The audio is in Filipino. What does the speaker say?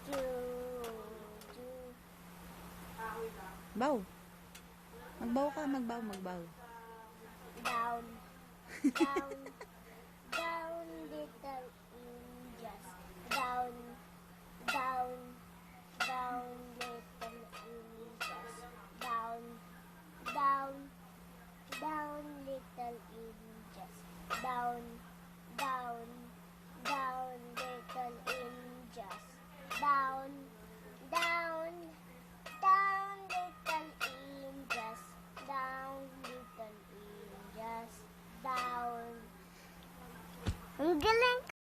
Ju, ju. Bow. Magbaw ka, magbaw, magbaw. Down, down, down, little angels. Down, down, down, little angels. Down, down, down, little angels. Down, down, down, little angels. Down, down, down, little angels. Down, little angels. Down. Ang galing